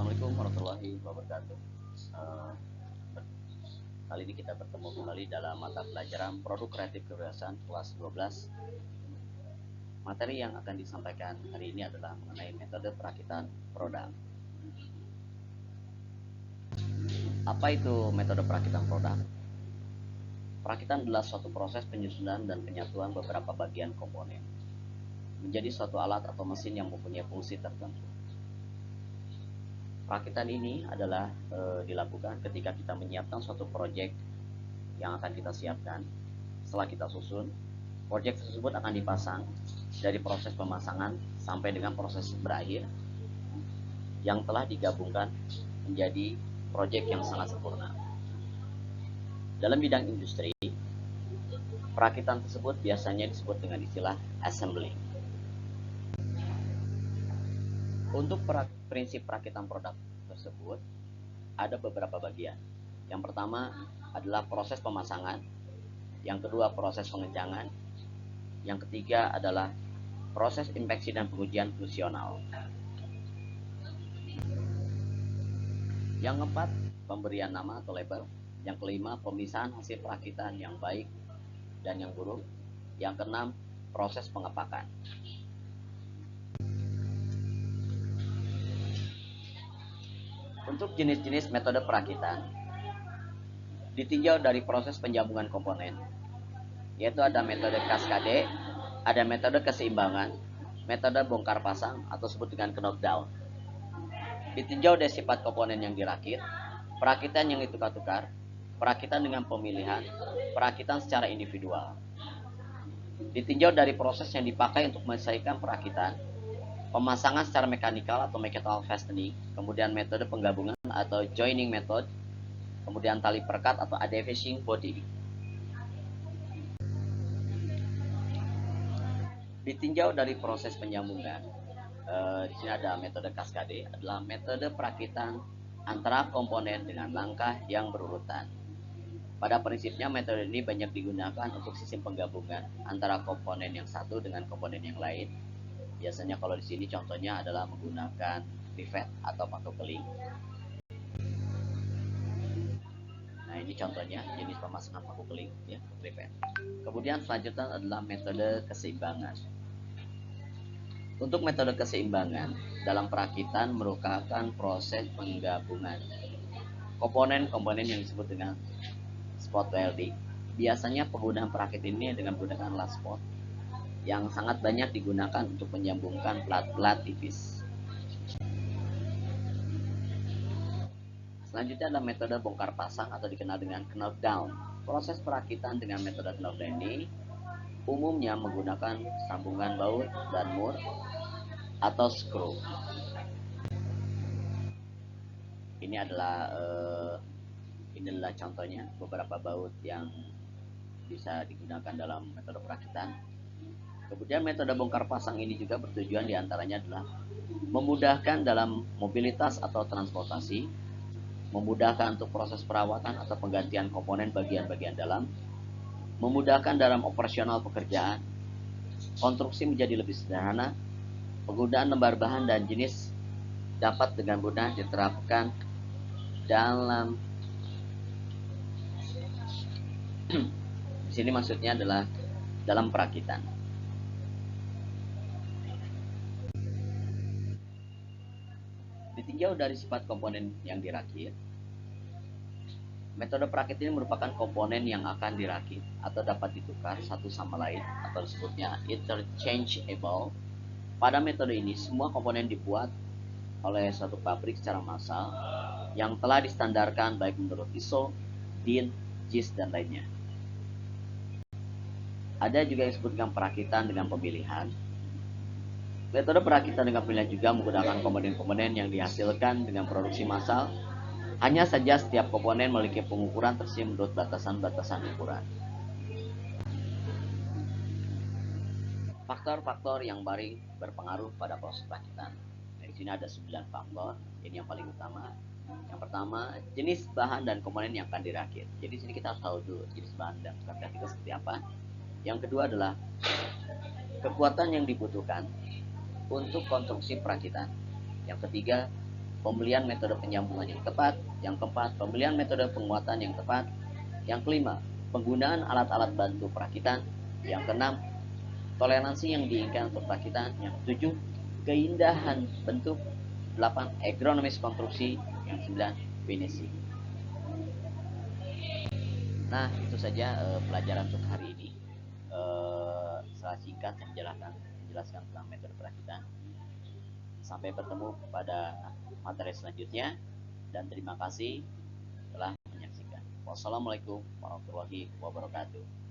Assalamualaikum warahmatullahi wabarakatuh. Eh, Kali ini kita bertemu kembali dalam mata pelajaran Produk Kreatif Kecerdasan kelas 12. Materi yang akan disampaikan hari ini adalah mengenai metode perakitan produk. Apa itu metode perakitan produk? Perakitan adalah suatu proses penyusunan dan penyatuan beberapa bagian komponen menjadi suatu alat atau mesin yang mempunyai fungsi tertentu. Perakitan ini adalah dilakukan ketika kita menyiapkan suatu proyek yang akan kita siapkan. Setelah kita susun, proyek tersebut akan dipasang dari proses pemasangan sampai dengan proses berakhir yang telah digabungkan menjadi proyek yang sangat sempurna. Dalam bidang industri, perakitan tersebut biasanya disebut dengan istilah assembling. Untuk prinsip perakitan produk tersebut ada beberapa bagian. Yang pertama adalah proses pemasangan, yang kedua proses pengencangan, yang ketiga adalah proses inspeksi dan pengujian fungsional. Yang keempat, pemberian nama atau label. Yang kelima, pemisahan hasil perakitan yang baik dan yang buruk. Yang keenam, proses pengepakan. Untuk jenis-jenis metode perakitan ditinjau dari proses penjambungan komponen, yaitu ada metode kaskade, ada metode keseimbangan, metode bongkar pasang atau sebut dengan knockdown. Ditinjau dari sifat komponen yang dirakit, perakitan yang ditukar-tukar, perakitan dengan pemilihan, perakitan secara individual. Ditinjau dari proses yang dipakai untuk menyelesaikan perakitan, pemasangan secara mekanikal atau mechanical fastening, kemudian metode penggabungan atau joining method, kemudian tali perekat atau adhesive body. Ditinjau dari proses penyambungan, di sini ada metode kaskade, adalah metode perakitan antara komponen dengan langkah yang berurutan. Pada prinsipnya metode ini banyak digunakan untuk sistem penggabungan antara komponen yang satu dengan komponen yang lain. Biasanya kalau di sini contohnya adalah menggunakan rivet atau paku keling. Nah, ini contohnya jenis pemasangan paku keling ya, rivet. Kemudian selanjutnya adalah metode keseimbangan. Untuk metode keseimbangan dalam perakitan merupakan proses penggabungan komponen-komponen yang disebut dengan spot welding. Biasanya penggunaan perakit ini dengan menggunakan last spot yang sangat banyak digunakan untuk menyambungkan plat-plat tipis. Selanjutnya adalah metode bongkar pasang atau dikenal dengan knockdown. Proses perakitan dengan metode knockdown ini umumnya menggunakan sambungan baut dan mur atau screw. Ini adalah contohnya beberapa baut yang bisa digunakan dalam metode perakitan. Kemudian metode bongkar pasang ini juga bertujuan diantaranya adalah memudahkan dalam mobilitas atau transportasi, memudahkan untuk proses perawatan atau penggantian komponen bagian-bagian dalam, memudahkan dalam operasional pekerjaan, konstruksi menjadi lebih sederhana, penggunaan lembar bahan dan jenis dapat dengan mudah diterapkan dalam di sini maksudnya adalah dalam perakitan. Ditinjau dari sifat komponen yang dirakit, metode perakit ini merupakan komponen yang akan dirakit atau dapat ditukar satu sama lain atau disebutnya interchangeable. Pada metode ini, semua komponen dibuat oleh suatu pabrik secara massal yang telah distandarkan baik menurut ISO, DIN, JIS, dan lainnya. Ada juga yang disebutkan perakitan dengan pemilihan. Metode perakitan dengan pemilihan juga menggunakan komponen-komponen yang dihasilkan dengan produksi massal. Hanya saja setiap komponen memiliki pengukuran tersendiri menurut batasan-batasan ukuran. Faktor-faktor yang berpengaruh pada proses perakitan. Nah, di sini ada 9 faktor. Ini yang paling utama. Yang pertama, jenis bahan dan komponen yang akan dirakit. Jadi di sini kita harus tahu dulu jenis bahan dan komponen itu seperti apa. Yang kedua adalah kekuatan yang dibutuhkan untuk konstruksi perakitan. Yang ketiga, pembelian metode penyambungan yang tepat. Yang keempat, pembelian metode penguatan yang tepat. Yang kelima, penggunaan alat-alat bantu perakitan. Yang keenam, toleransi yang diinginkan untuk perakitan. Yang ketujuh, keindahan bentuk. 8, agronomis konstruksi. Yang 9, finishing. Nah, itu saja pelajaran untuk hari ini. Setelah singkat saya menjelaskan tentang metode perakitan. Sampai bertemu pada materi selanjutnya, dan terima kasih telah menyaksikan. Wassalamualaikum warahmatullahi wabarakatuh.